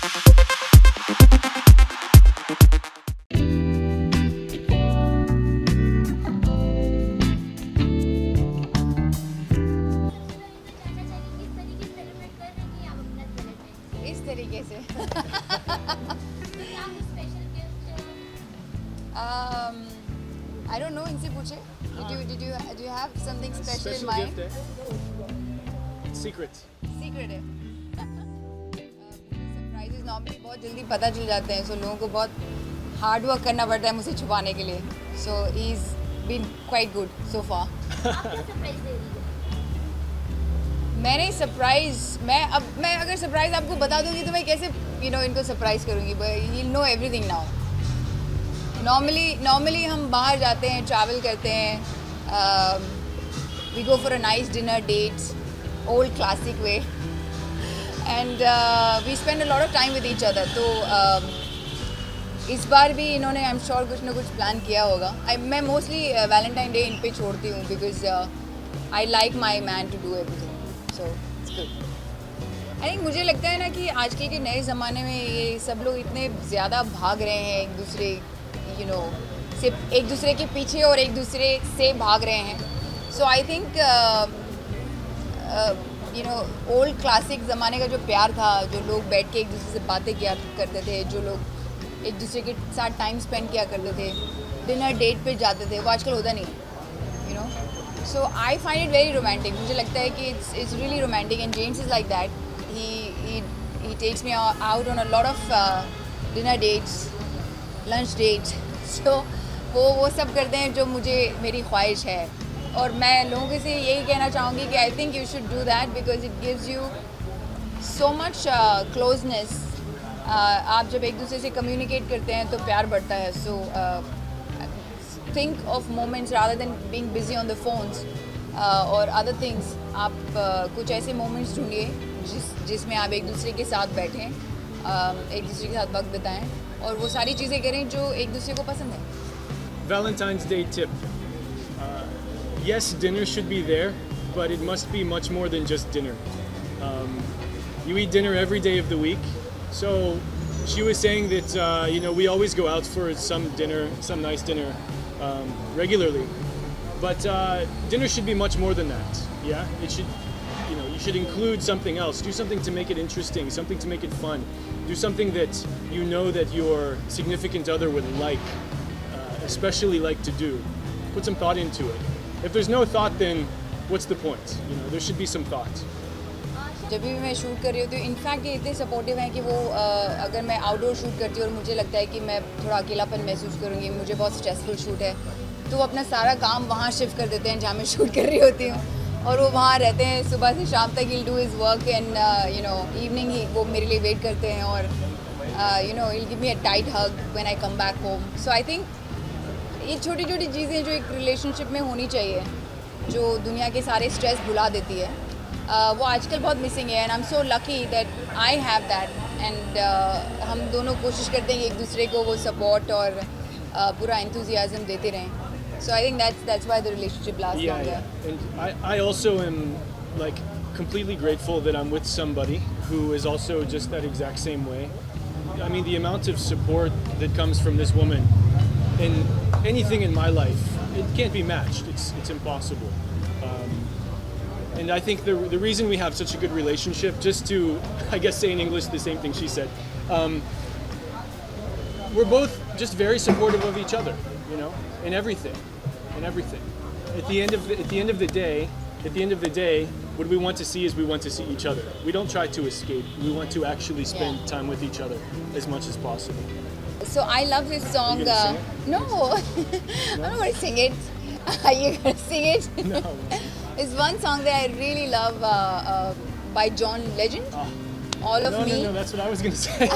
इस तरीके से I don't know, इनसे पूछे. Did you have something special in mind? gift है. Secret. Secret है. सरप्राइजेस नॉर्मली बहुत जल्दी पता चल जाते हैं, सो लोगों को बहुत हार्ड वर्क करना पड़ता है मुझे छुपाने के लिए. So he is been quite good so far. मैंने सरप्राइज मैं अगर सरप्राइज आपको बता दूंगी तो मैं कैसे इनको सरप्राइज करूंगी. You know everything now. Normally हम बाहर जाते हैं, ट्रैवल करते हैं, we go for a nice dinner dates, old classic way, and we spend a lot of time with each other. तो इस बार भी इन्होंने आई एम श्योर कुछ ना कुछ प्लान किया होगा. मैं मोस्टली वैलेंटाइन डे इन पे छोड़ती हूँ because I like my man to do everything. So it's good. I think मुझे लगता है ना कि आजकल के नए ज़माने में ये सब लोग इतने ज़्यादा भाग रहे हैं एक दूसरे सिर्फ एक दूसरे के पीछे और एक दूसरे से भाग रहे हैं. सो आई थिंक ओल्ड क्लासिक ज़माने का जो प्यार था, जो लोग बैठ के एक दूसरे से बातें किया करते थे, जो लोग एक दूसरे के साथ टाइम स्पेंड किया करते थे, डिनर डेट पे जाते थे, वो आजकल होता नहीं है. So I find it very romantic. मुझे लगता है कि it's really romantic and James is like that. He takes me out on a lot of dinner dates, lunch dates. So वो सब करते हैं जो मेरी ख्वाहिश है. और मैं लोगों से यही कहना चाहूँगी कि I think you should do that because it gives you so much closeness. आप जब एक दूसरे से communicate करते हैं तो प्यार बढ़ता है. So think of moments rather than being busy on the phones or other things. आप कुछ ऐसे moments ढूंढिए जिसमें आप एक दूसरे के साथ बैठें, एक दूसरे के साथ वक्त बिताएं और वो सारी चीज़ें करें जो एक दूसरे को पसंद है. Valentine's Day tip. Yes, dinner should be there, but it must be much more than just dinner. You eat dinner every day of the week. So she was saying that we always go out for some nice dinner regularly, but dinner should be much more than that. Yeah, it should. You should include something else. Do something to make it interesting. Something to make it fun. Do something that you know that your significant other would like, especially like to do. Put some thought into it. If there's no thought, then what's the point? There should be some thought. जब भी मैं shoot कर रही होती हूँ, in fact ये इतने supportive हैं कि वो अगर मैं आउटडोर शूट करती हूँ और मुझे लगता है कि मैं थोड़ा अकेलापन महसूस करूँगी, मुझे बहुत स्ट्रेसफुल शूट है, तो वो अपना सारा काम वहाँ शिफ्ट कर देते हैं जहाँ मैं शूट कर रही होती हूँ और वो वहाँ रहते हैं सुबह से शाम तक. he'll do his work and evening वो मेरे लिए वेट करते हैं और he'll give me a tight hug when I come back home. So I think ये छोटी छोटी चीज़ें जो एक रिलेशनशिप में होनी चाहिए, जो दुनिया के सारे स्ट्रेस भुला देती है, वो आजकल बहुत मिसिंग है. And I am so lucky that I have that. And हम दोनों कोशिश करते हैं कि एक दूसरे को वो सपोर्ट और पूरा एंथुजियाज्म देते रहें. So I think that's why the relationship lasts longer. Yeah. And I also am like completely grateful that I'm with somebody who is also just that exact same way. I mean, the amount of support that comes from this woman in anything in my life, it can't be matched. It's impossible. And I think the reason we have such a good relationship, just to, I guess, say in English the same thing she said, we're both just very supportive of each other, in everything. At the end of the day, what we want to see is we want to see each other. We don't try to escape. We want to actually spend time with each other as much as possible. So I love this song. Are you gonna sing it? No, I'm not going to sing it. Are you going to sing it? No. It's one song that I really love by John Legend. All of No, Me. that's what I was going to say.